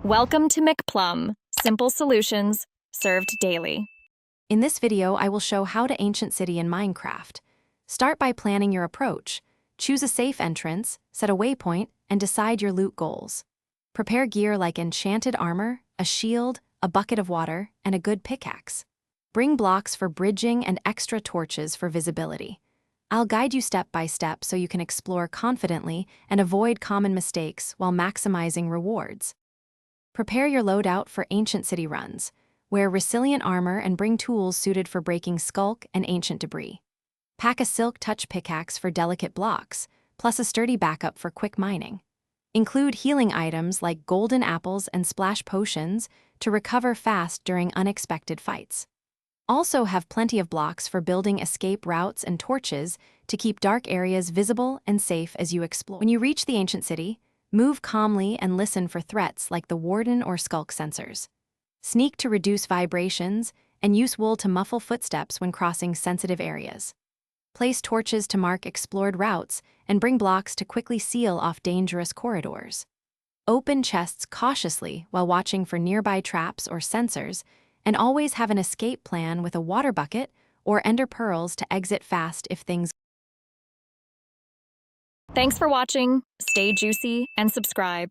Welcome to McPlum, simple solutions served daily. In this video, I will show how to ancient city in Minecraft. Start by planning your approach. Choose a safe entrance, set a waypoint, and decide your loot goals. Prepare gear like enchanted armor, a shield, a bucket of water, and a good pickaxe. Bring blocks for bridging and extra torches for visibility. I'll guide you step by step so you can explore confidently and avoid common mistakes while maximizing rewards. Prepare your loadout for ancient city runs. Wear resilient armor and bring tools suited for breaking skulk and ancient debris. Pack a silk touch pickaxe for delicate blocks, plus a sturdy backup for quick mining. Include healing items like golden apples and splash potions to recover fast during unexpected fights. Also have plenty of blocks for building escape routes and torches to keep dark areas visible and safe as you explore. When you reach the ancient city, move calmly and listen for threats like the warden or skulk sensors. Sneak to reduce vibrations and use wool to muffle footsteps when crossing sensitive areas. Place torches to mark explored routes and bring blocks to quickly seal off dangerous corridors. Open chests cautiously while watching for nearby traps or sensors, and always have an escape plan with a water bucket or ender pearls to exit fast if things. Thanks for watching. Stay juicy and subscribe.